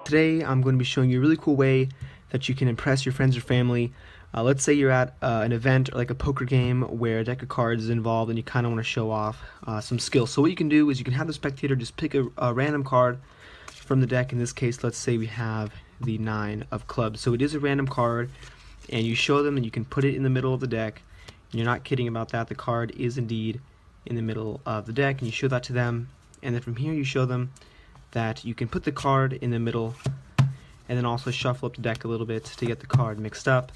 Today I'm going to be showing you a really cool way that you can impress your friends or family. Let's say you're at an event or like a poker game where a deck of cards is involved and you kind of want to show off some skills. So what you can do is you can have the spectator just pick a random card from the deck. In this case, let's say we have the 9 of clubs. So it is a random card, and you show them and you can put it in the middle of the deck. And you're not kidding about that. The card is indeed in the middle of the deck, and you show that to them. And then from here you show them that you can put the card in the middle and then also shuffle up the deck a little bit to get the card mixed up.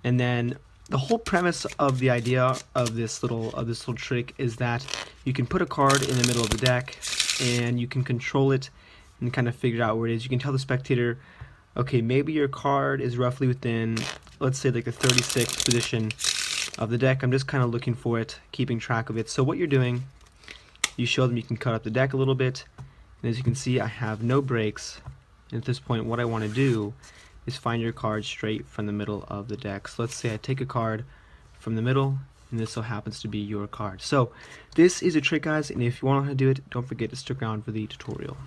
And then the whole premise of the idea of this little trick is that you can put a card in the middle of the deck and you can control it and kind of figure out where it is. You can tell the spectator, okay, maybe your card is roughly within, let's say, like the 36th position of the deck. I'm just kind of looking for it, keeping track of it. So what you're doing, you show them you can cut up the deck a little bit, and as you can see, I have no breaks. And at this point, what I want to do is find your card straight from the middle of the deck. So let's say I take a card from the middle, and this so happens to be your card. So this is a trick, guys, and if you want to know how to do it, don't forget to stick around for the tutorial.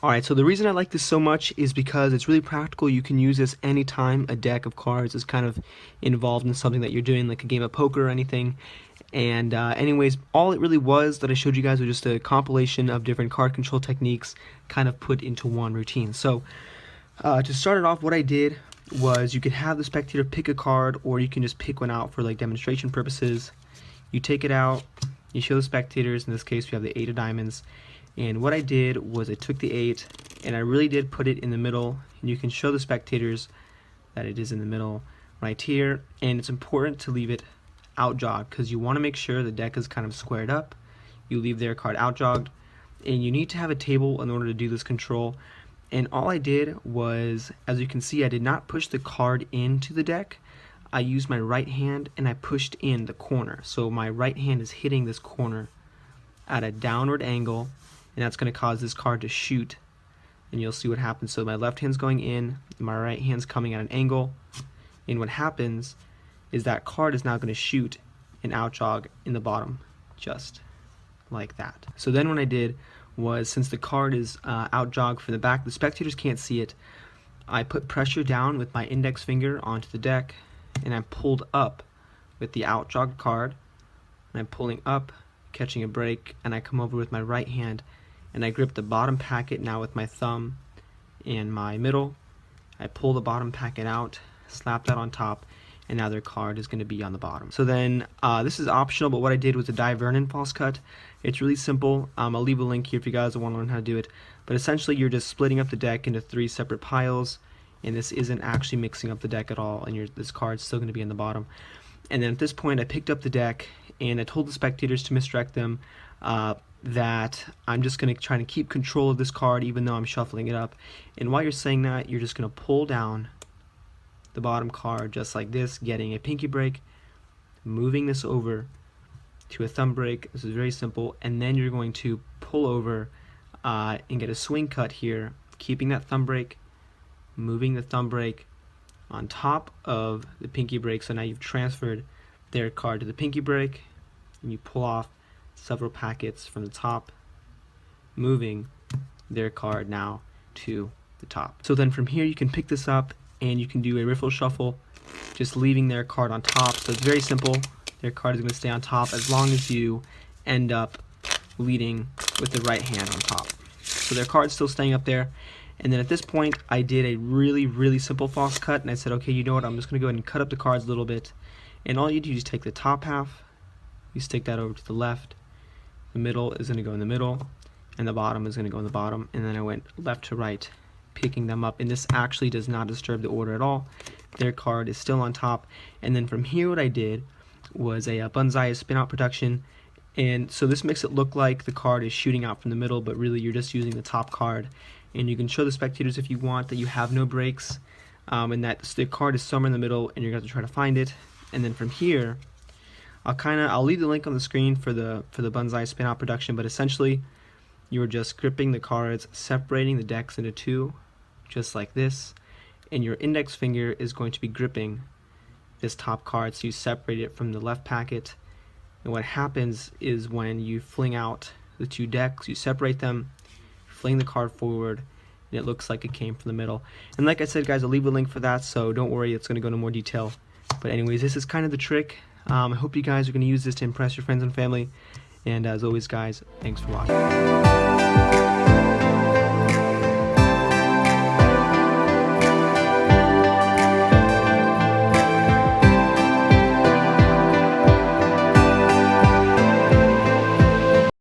Alright, so the reason I like this so much is because it's really practical. You can use this anytime a deck of cards is kind of involved in something that you're doing, like a game of poker or anything. And anyways, all it really was that I showed you guys was just a compilation of different card control techniques kind of put into one routine. So to start it off, what I did was you could have the spectator pick a card, or you can just pick one out for like demonstration purposes. You take it out, you show the spectators. In this case, we have the 8 of diamonds. And what I did was I took the 8 and I really did put it in the middle, and you can show the spectators that it is in the middle right here. And it's important to leave it out jogged because you want to make sure the deck is kind of squared up. You leave their card out jogged, and you need to have a table in order to do this control. And all I did was, as you can see, I did not push the card into the deck. I used my right hand and I pushed in the corner. So my right hand is hitting this corner at a downward angle, and that's going to cause this card to shoot, and you'll see what happens. So my left hand's going in, my right hand's coming at an angle, and what happens is that card is now going to shoot and out jog in the bottom, just like that. So then what I did was, since the card is out jog from the back, the spectators can't see it, I put pressure down with my index finger onto the deck, and I pulled up with the out jogged card, and I'm pulling up, catching a break, and I come over with my right hand and I grip the bottom packet now with my thumb and my middle. I pull the bottom packet out, slap that on top, and now their card is going to be on the bottom. So then this is optional, but what I did was a Dai Vernon false cut. It's really simple. I'll leave a link here if you guys want to learn how to do it. But essentially you're just splitting up the deck into 3 separate piles, and this isn't actually mixing up the deck at all, and this card's still going to be in the bottom. And then at this point I picked up the deck and I told the spectators to misdirect them that I'm just going to try to keep control of this card even though I'm shuffling it up. And while you're saying that, you're just going to pull down the bottom card just like this, getting a pinky break, moving this over to a thumb break. This is very simple. And then you're going to pull over and get a swing cut here, keeping that thumb break, moving the thumb break on top of the pinky break. So now you've transferred their card to the pinky break, and you pull off several packets from the top, moving their card now to the top. So then from here you can pick this up and you can do a riffle shuffle, just leaving their card on top. So it's very simple. Their card is going to stay on top as long as you end up leading with the right hand on top. So their card's still staying up there. And then at this point I did a really simple false cut, and I said, okay, you know what, I'm just going to go ahead and cut up the cards a little bit. And all you do is take the top half, you stick that over to the left, the middle is going to go in the middle, and the bottom is going to go in the bottom. And then I went left to right, picking them up, and this actually does not disturb the order at all. Their card is still on top. And then from here what I did was a Banzai spin out production, and so this makes it look like the card is shooting out from the middle, but really you're just using the top card. And you can show the spectators if you want that you have no breaks, and that the card is somewhere in the middle and you're going to try to find it. And then from here I'll leave the link on the screen for the Banzai spin out production, but essentially you're just gripping the cards, separating the decks into 2 just like this, and your index finger is going to be gripping this top card, so you separate it from the left packet. And what happens is when you fling out the 2 decks, you separate them, fling the card forward, and it looks like it came from the middle. And like I said, guys, I'll leave a link for that, so don't worry, it's going to go into more detail. But anyways, this is kind of the trick. I hope you guys are going to use this to impress your friends and family. And as always, guys, thanks for watching.